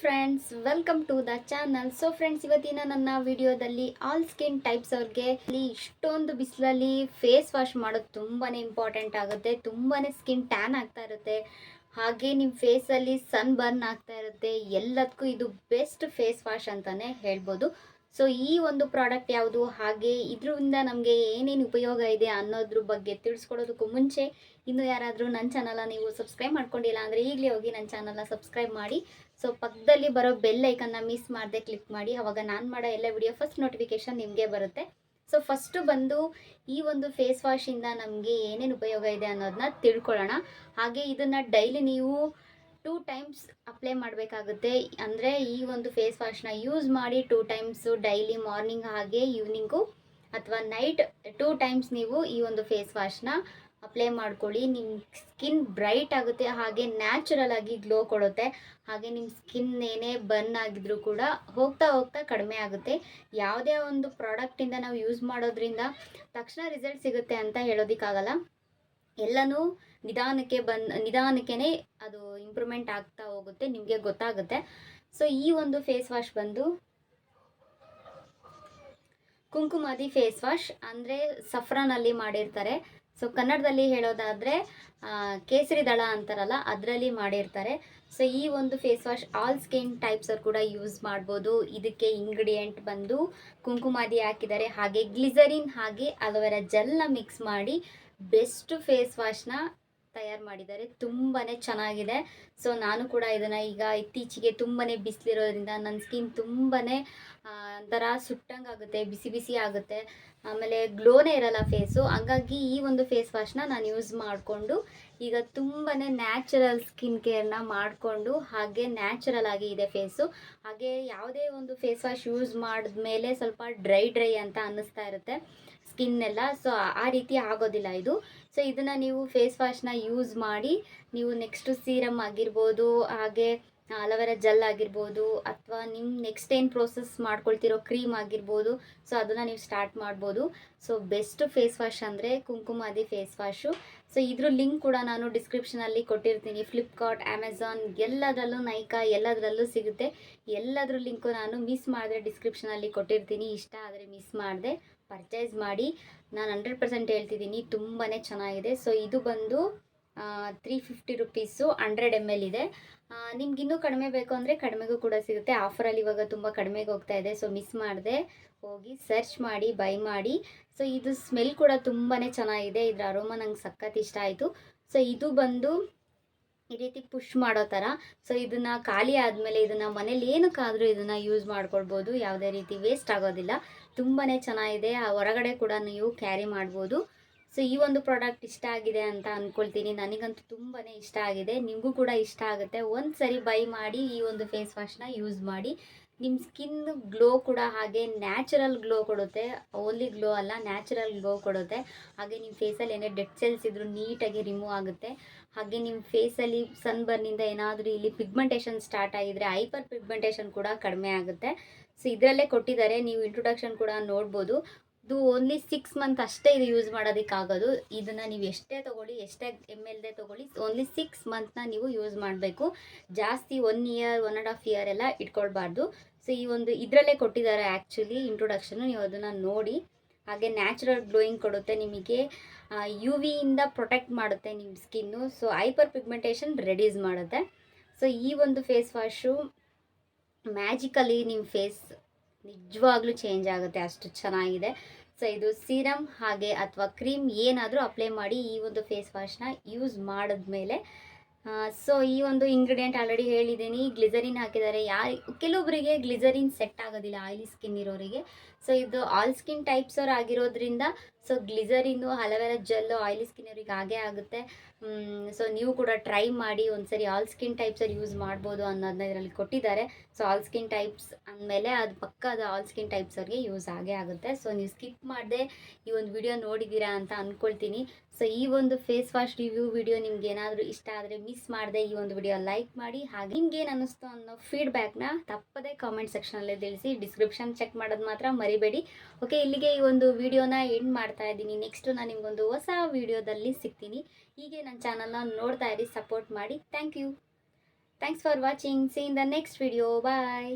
Friends, welcome to the channel. So friends, ಇವತ್ತಿನ ನನ್ನ ವಿಡಿಯೋದಲ್ಲಿ ಆಲ್ ಸ್ಕಿನ್ ಟೈಪ್ಸ್ ಅವ್ರಿಗೆ ಇಷ್ಟೊಂದು ಬಿಸಿಲಲ್ಲಿ ಫೇಸ್ ವಾಶ್ ಮಾಡೋದು ತುಂಬಾ ಇಂಪಾರ್ಟೆಂಟ್ ಆಗುತ್ತೆ. ತುಂಬಾ ಸ್ಕಿನ್ ಟ್ಯಾನ್ ಆಗ್ತಾ ಇರುತ್ತೆ, ಹಾಗೆ ನಿಮ್ಮ ಫೇಸಲ್ಲಿ ಸನ್ ಬರ್ನ್ ಆಗ್ತಾ ಇರುತ್ತೆ. ಎಲ್ಲದಕ್ಕೂ ಇದು ಬೆಸ್ಟ್ ಫೇಸ್ ವಾಶ್ ಅಂತಲೇ ಹೇಳ್ಬೋದು. ಸೊ ಈ ಒಂದು ಪ್ರಾಡಕ್ಟ್ ಯಾವುದು, ಹಾಗೆ ಇದರಿಂದ ನಮಗೆ ಏನೇನು ಉಪಯೋಗ ಇದೆ ಅನ್ನೋದ್ರ ಬಗ್ಗೆ ತಿಳಿಸ್ಕೊಡೋದಕ್ಕೂ ಮುಂಚೆ ಇನ್ನು ಯಾರಾದರೂ ನನ್ನ ಚಾನಲ್ನ ನೀವು ಸಬ್ಸ್ಕ್ರೈಬ್ ಮಾಡ್ಕೊಂಡಿಲ್ಲ ಅಂದರೆ ಈಗಲೇ ಹೋಗಿ ನನ್ನ ಚಾನಲ್ನ ಸಬ್ಸ್ಕ್ರೈಬ್ ಮಾಡಿ. ಸೊ ಪಕ್ಕದಲ್ಲಿ ಬರೋ ಬೆಲ್ ಐಕನ್ನ ಮಿಸ್ ಮಾಡದೆ ಕ್ಲಿಕ್ ಮಾಡಿ, ಆವಾಗ ನಾನು ಮಾಡೋ ಎಲ್ಲ ವಿಡಿಯೋ ಫಸ್ಟ್ ನೋಟಿಫಿಕೇಶನ್ ನಿಮಗೆ ಬರುತ್ತೆ. ಸೊ ಫಸ್ಟು ಬಂದು ಈ ಒಂದು ಫೇಸ್ ವಾಶಿಂದ ನಮಗೆ ಏನೇನು ಉಪಯೋಗ ಇದೆ ಅನ್ನೋದನ್ನ ತಿಳ್ಕೊಳ್ಳೋಣ. ಹಾಗೆ ಇದನ್ನು ಡೈಲಿ ನೀವು 2 ಟೈಮ್ಸ್ ಅಪ್ಲೈ ಮಾಡಬೇಕಾಗುತ್ತೆ. ಅಂದರೆ ಈ ಒಂದು ಫೇಸ್ ವಾಶ್ನ ಯೂಸ್ ಮಾಡಿ 2 ಟೈಮ್ಸು ಡೈಲಿ, ಮಾರ್ನಿಂಗ್ ಹಾಗೆ ಈವ್ನಿಂಗು ಅಥವಾ ನೈಟ್ 2 ಟೈಮ್ಸ್ ನೀವು ಈ ಒಂದು ಫೇಸ್ ವಾಶ್ನ ಅಪ್ಲೈ ಮಾಡ್ಕೊಳ್ಳಿ. ನಿಮ್ಮ ಸ್ಕಿನ್ ಬ್ರೈಟ್ ಆಗುತ್ತೆ, ಹಾಗೆ ನ್ಯಾಚುರಲ್ ಆಗಿ ಗ್ಲೋ ಕೊಡುತ್ತೆ. ಹಾಗೆ ನಿಮ್ಮ ಸ್ಕಿನ್ ಏನೇ ಬರ್ನ್ ಆಗಿದ್ರೂ ಕೂಡ ಹೋಗ್ತಾ ಹೋಗ್ತಾ ಕಡಿಮೆ ಆಗುತ್ತೆ. ಯಾವುದೇ ಒಂದು ಪ್ರಾಡಕ್ಟಿಂದ ನಾವು ಯೂಸ್ ಮಾಡೋದ್ರಿಂದ ತಕ್ಷಣ ರಿಸಲ್ಟ್ ಸಿಗುತ್ತೆ ಅಂತ ಹೇಳೋದಕ್ಕಾಗಲ್ಲ. ಎಲ್ಲನೂ ನಿಧಾನಕ್ಕೇ ಅದು ಇಂಪ್ರೂವ್ಮೆಂಟ್ ಆಗ್ತಾ ಹೋಗುತ್ತೆ, ನಿಮಗೆ ಗೊತ್ತಾಗುತ್ತೆ. ಸೊ ಈ ಒಂದು ಫೇಸ್ ವಾಶ್ ಬಂದು ಕುಂಕುಮಾದಿ ಫೇಸ್ ವಾಶ್, ಅಂದರೆ ಸಫ್ರಾನಲ್ಲಿ ಮಾಡಿರ್ತಾರೆ. ಸೊ ಕನ್ನಡದಲ್ಲಿ ಹೇಳೋದಾದರೆ ಕೇಸರಿ ದಳ ಅಂತಾರಲ್ಲ, ಅದರಲ್ಲಿ ಮಾಡಿರ್ತಾರೆ. ಸೊ ಈ ಒಂದು face wash all skin types ಅವ್ರು ಕೂಡ ಯೂಸ್ ಮಾಡ್ಬೋದು. ಇದಕ್ಕೆ ಇಂಗ್ರೀಡಿಯೆಂಟ್ ಬಂದು ಕುಂಕುಮಾದಿ ಹಾಕಿದ್ದಾರೆ, ಹಾಗೆ ಗ್ಲಿಸರಿನ್ ಹಾಗೆ ಅಲೋವೆರಾ ಜೆಲ್ನ ಮಿಕ್ಸ್ ಮಾಡಿ ಬೆಸ್ಟ್ ಫೇಸ್ ವಾಶ್ನ ತಯಾರು ಮಾಡಿದ್ದಾರೆ. ತುಂಬಾ ಚೆನ್ನಾಗಿದೆ. ಸೊ ನಾನು ಕೂಡ ಇದನ್ನು ಈಗ ಇತ್ತೀಚೆಗೆ ತುಂಬಾ ಬಿಸಿಲಿರೋದ್ರಿಂದ ನನ್ನ ಸ್ಕಿನ್ ತುಂಬಾ ಒಂಥರ ಸುಟ್ಟಂಗಾಗುತ್ತೆ, ಬಿಸಿ ಬಿಸಿ ಆಗುತ್ತೆ, ಆಮೇಲೆ ಗ್ಲೋನೇ ಇರಲ್ಲ ಫೇಸು. ಹಂಗಾಗಿ ಈ ಒಂದು ಫೇಸ್ ವಾಶ್ನ ನಾನು ಯೂಸ್ ಮಾಡಿಕೊಂಡು ಈಗ ತುಂಬಾ ನ್ಯಾಚುರಲ್ ಸ್ಕಿನ್ ಕೇರ್ನ ಮಾಡಿಕೊಂಡು, ಹಾಗೆ ನ್ಯಾಚುರಲ್ ಆಗಿ ಇದೆ ಫೇಸು. ಹಾಗೆ ಯಾವುದೇ ಒಂದು ಫೇಸ್ ವಾಶ್ ಯೂಸ್ ಮಾಡಿದ್ಮೇಲೆ ಸ್ವಲ್ಪ ಡ್ರೈ ಅಂತ ಅನ್ನಿಸ್ತಾ ಇರುತ್ತೆ ಸ್ಕಿನ್ ಎಲ್ಲ. ಸೊ ಆ ರೀತಿ ಆಗೋದಿಲ್ಲ ಇದು. ಸೊ ಇದನ್ನು ನೀವು ಫೇಸ್ ವಾಶ್ನ ಯೂಸ್ ಮಾಡಿ ನೀವು ನೆಕ್ಸ್ಟು ಸೀರಮ್ ಆಗಿರ್ಬೋದು, ಹಾಗೆ ಅಲೋವೆರಾ ಜೆಲ್ ಆಗಿರ್ಬೋದು, ಅಥವಾ ನಿಮ್ಮ ನೆಕ್ಸ್ಟ್ ಏನು ಪ್ರೋಸೆಸ್ ಮಾಡ್ಕೊಳ್ತಿರೋ ಕ್ರೀಮ್ ಆಗಿರ್ಬೋದು, ಸೊ ಅದನ್ನು ನೀವು ಸ್ಟಾರ್ಟ್ ಮಾಡ್ಬೋದು. ಸೊ ಬೆಸ್ಟ್ ಫೇಸ್ ವಾಶ್ ಅಂದರೆ ಕುಂಕುಮಾದಿ ಫೇಸ್ ವಾಶು. ಸೊ ಇದ್ರ ಲಿಂಕ್ ಕೂಡ ನಾನು ಡಿಸ್ಕ್ರಿಪ್ಷನಲ್ಲಿ ಕೊಟ್ಟಿರ್ತೀನಿ. ಫ್ಲಿಪ್ಕಾರ್ಟ್, ಅಮೆಝಾನ್ ಎಲ್ಲದರಲ್ಲೂ, ನೈಕಾ ಎಲ್ಲದರಲ್ಲೂ ಸಿಗುತ್ತೆ. ಎಲ್ಲದ್ರ ಲಿಂಕು ನಾನು ಮಿಸ್ ಮಾಡಿದ್ರೆ ಡಿಸ್ಕ್ರಿಪ್ಷನಲ್ಲಿ ಕೊಟ್ಟಿರ್ತೀನಿ. ಇಷ್ಟ ಆದರೆ ಮಿಸ್ ಮಾಡಿದೆ ಪರ್ಚೇಸ್ ಮಾಡಿ. ನಾನು 100% ಹೇಳ್ತಿದ್ದೀನಿ, ತುಂಬಾ ಚೆನ್ನಾಗಿದೆ. ಸೊ ಇದು ಬಂದು 350 ರುಪೀಸು 100 ml ಇದೆ. ನಿಮ್ಗಿನ್ನೂ ಕಡಿಮೆ ಬೇಕು ಅಂದರೆ ಕಡಿಮೆಗೂ ಕೂಡ ಸಿಗುತ್ತೆ. ಆಫರಲ್ಲಿ ಇವಾಗ ತುಂಬ ಕಡಿಮೆಗೆ ಹೋಗ್ತಾ ಇದೆ. ಸೊ ಮಿಸ್ ಮಾಡದೆ ಹೋಗಿ ಸರ್ಚ್ ಮಾಡಿ ಬೈ ಮಾಡಿ. ಸೊ ಇದು ಸ್ಮೆಲ್ ಕೂಡ ತುಂಬಾ ಚೆನ್ನಾಗಿದೆ. ಇದರ ಅರೋಮಾ ನಂಗೆ ಸಖತ್ ಇಷ್ಟ ಆಯಿತು. ಸೊ ಇದು ಬಂದು ಈ ರೀತಿ ಪುಷ್ ಮಾಡೋ ಥರ. ಸೊ ಇದನ್ನು ಖಾಲಿ ಆದಮೇಲೆ ಇದನ್ನು ಮನೇಲಿ ಏನಕ್ಕಾದರೂ ಇದನ್ನು ಯೂಸ್ ಮಾಡ್ಕೊಳ್ಬೋದು, ಯಾವುದೇ ರೀತಿ ವೇಸ್ಟ್ ಆಗೋದಿಲ್ಲ. ತುಂಬಾ ಚೆನ್ನಾಗಿದೆ. ಹೊರಗಡೆ ಕೂಡ ನೀವು ಕ್ಯಾರಿ ಮಾಡ್ಬೋದು. ಸೊ ಈ ಒಂದು ಪ್ರಾಡಕ್ಟ್ ಇಷ್ಟ ಆಗಿದೆ ಅಂತ ಅಂದ್ಕೊಳ್ತೀನಿ. ನನಗಂತೂ ತುಂಬಾ ಇಷ್ಟ ಆಗಿದೆ, ನಿಮಗೂ ಕೂಡ ಇಷ್ಟ ಆಗುತ್ತೆ. ಒಂದು ಸರಿ ಬೈ ಮಾಡಿ ಈ ಒಂದು ಫೇಸ್ ವಾಶ್ನ ಯೂಸ್ ಮಾಡಿ. ನಿಮ್ಮ ಸ್ಕಿನ್ ಗ್ಲೋ ಕೂಡ ಹಾಗೆ ನ್ಯಾಚುರಲ್ ಗ್ಲೋ ಕೊಡುತ್ತೆ. ಓನ್ಲಿ ಗ್ಲೋ ಅಲ್ಲ, ನ್ಯಾಚುರಲ್ ಗ್ಲೋ ಕೊಡುತ್ತೆ. ಹಾಗೆ ನಿಮ್ಮ ಫೇಸಲ್ಲಿ ಏನೇ ಡೆಡ್ ಸೆಲ್ಸ್ ಇದ್ದರೂ ನೀಟಾಗಿ ರಿಮೂವ್ ಆಗುತ್ತೆ. ಹಾಗೆ ನಿಮ್ಮ ಫೇಸಲ್ಲಿ ಸನ್ ಬರ್ನಿಂದ ಏನಾದರೂ ಇಲ್ಲಿ ಪಿಗ್ಮೆಂಟೇಷನ್ ಸ್ಟಾರ್ಟ್ ಆಗಿದ್ರೆ ಹೈಪರ್ ಪಿಗ್ಮೆಂಟೇಷನ್ ಕೂಡ ಕಡಿಮೆ ಆಗುತ್ತೆ. ಸೊ ಇದರಲ್ಲೇ ಕೊಟ್ಟಿದ್ದಾರೆ, ನೀವು ಇಂಟ್ರೊಡಕ್ಷನ್ ಕೂಡ ನೋಡ್ಬೋದು. ಇದು ಓನ್ಲಿ 6 ಮಂತ್ ಅಷ್ಟೇ ಇದು ಯೂಸ್ ಮಾಡೋದಕ್ಕಾಗೋದು. ಇದನ್ನು ನೀವು ಎಷ್ಟೇ ತೊಗೊಳ್ಳಿ, ಎಷ್ಟೇ ml ತೊಗೊಳ್ಳಿ, ಓನ್ಲಿ 6 ಮಂತ್ನ ನೀವು ಯೂಸ್ ಮಾಡಬೇಕು. ಜಾಸ್ತಿ 1 ಇಯರ್ 1.5 ಇಯರ್ ಎಲ್ಲ ಇಟ್ಕೊಳ್ಬಾರ್ದು. ಸೊ ಈ ಒಂದು ಇದರಲ್ಲೇ ಕೊಟ್ಟಿದ್ದಾರೆ ಆ್ಯಕ್ಚುಲಿ ಇಂಟ್ರೊಡಕ್ಷನು, ನೀವು ಅದನ್ನು ನೋಡಿ. ಹಾಗೆ ನ್ಯಾಚುರಲ್ ಗ್ಲೋಯಿಂಗ್ ಕೊಡುತ್ತೆ, ನಿಮಗೆ UVಯಿಂದ ಪ್ರೊಟೆಕ್ಟ್ ಮಾಡುತ್ತೆ ನಿಮ್ಮ skin. So hyperpigmentation reduce ಮಾಡುತ್ತೆ. ಸೊ ಈ ಒಂದು ಫೇಸ್ ವಾಶು ಮ್ಯಾಜಿಕಲಿ ನಿಮ್ಮ ಫೇಸ್ ನಿಜವಾಗ್ಲೂ ಚೇಂಜ್ ಆಗುತ್ತೆ, ಅಷ್ಟು ಚೆನ್ನಾಗಿದೆ. ಸೊ ಇದು ಸೀರಮ್ ಹಾಗೆ ಅಥವಾ ಕ್ರೀಮ್ ಏನಾದರೂ ಅಪ್ಲೈ ಮಾಡಿ ಈ ಒಂದು ಫೇಸ್ ವಾಶ್ನ ಯೂಸ್ ಮಾಡಿದ್ಮೇಲೆ. ಸೊ ಈ ಒಂದು ಇಂಗ್ರೀಡಿಯೆಂಟ್ ಆಲ್ರೆಡಿ ಹೇಳಿದ್ದೀನಿ, ಗ್ಲಿಸರಿನ್ ಹಾಕಿದ್ದಾರೆ. ಕೆಲವೊಬ್ಬರಿಗೆ ಗ್ಲಿಸರಿನ್ ಸೆಟ್ ಆಗೋದಿಲ್ಲ, ಆಯಿಲಿ ಸ್ಕಿನ್ ಇರೋರಿಗೆ. ಸೊ ಇದು ಆಲ್ ಸ್ಕಿನ್ ಟೈಪ್ಸ್ ಅವ್ರು ಆಗಿರೋದ್ರಿಂದ ಸೊ ಗ್ಲಿಸರಿನ್ನು, ಅಲೋವೆರಾ ಜೆಲ್ಲು ಆಯಿಲಿ ಸ್ಕಿನ್ ಅವ್ರಿಗೆ ಹಾಗೇ ಆಗುತ್ತೆ. ಸೊ ನೀವು ಕೂಡ ಟ್ರೈ ಮಾಡಿ ಒಂದ್ಸರಿ. ಆಲ್ ಸ್ಕಿನ್ ಟೈಪ್ಸ್ ಅವ್ರು ಯೂಸ್ ಮಾಡ್ಬೋದು ಅನ್ನೋದನ್ನ ಇದರಲ್ಲಿ ಕೊಟ್ಟಿದ್ದಾರೆ. ಸೊ ಆಲ್ ಸ್ಕಿನ್ ಟೈಪ್ಸ್ ಅಂದಮೇಲೆ ಅದು ಪಕ್ಕ ಅದು ಆಲ್ ಸ್ಕಿನ್ ಟೈಪ್ಸ್ ಅವ್ರಿಗೆ ಯೂಸ್ ಆಗೇ ಆಗುತ್ತೆ. ಸೊ ನೀವು ಸ್ಕಿಪ್ ಮಾಡದೆ ಈ ಒಂದು ವಿಡಿಯೋ ನೋಡಿದ್ದೀರಾ ಅಂತ ಅಂದ್ಕೊಳ್ತೀನಿ. ಸೊ ಈ ಒಂದು ಫೇಸ್ ವಾಶ್ ರಿವ್ಯೂ ವಿಡಿಯೋ ನಿಮ್ಗೆ ಏನಾದರೂ ಇಷ್ಟ ಆದರೆ ಮಿಸ್ ಮಾಡದೆ ಈ ಒಂದು ವಿಡಿಯೋ ಲೈಕ್ ಮಾಡಿ. ಹಾಗೆ ನಿಮ್ಗೆ ಏನು ಅನ್ನಿಸ್ತು ಅನ್ನೋ ಫೀಡ್ಬ್ಯಾಕ್ನ ತಪ್ಪದೇ ಕಾಮೆಂಟ್ ಸೆಕ್ಷನಲ್ಲೇ ತಿಳಿಸಿ. ಡಿಸ್ಕ್ರಿಪ್ಷನ್ ಚೆಕ್ ಮಾಡೋದು ಮಾತ್ರ ಮರಿಬೇಡಿ. ಓಕೆ, ಇಲ್ಲಿಗೆ ಈ ಒಂದು ವಿಡಿಯೋನ ಎಂಡ್ ಮಾಡ್ತಾ ಇದ್ದೀನಿ. ನೆಕ್ಸ್ಟು ನಾನು ನಿಮಗೊಂದು ಹೊಸ ವಿಡಿಯೋದಲ್ಲಿ ಸಿಗ್ತೀನಿ. ಹೀಗೆ ನನ್ನ ಚಾನಲ್ನ ನೋಡ್ತಾ ಇರಿ, ಸಪೋರ್ಟ್ ಮಾಡಿ. Thank you. Thanks for watching. See in the next video. Bye.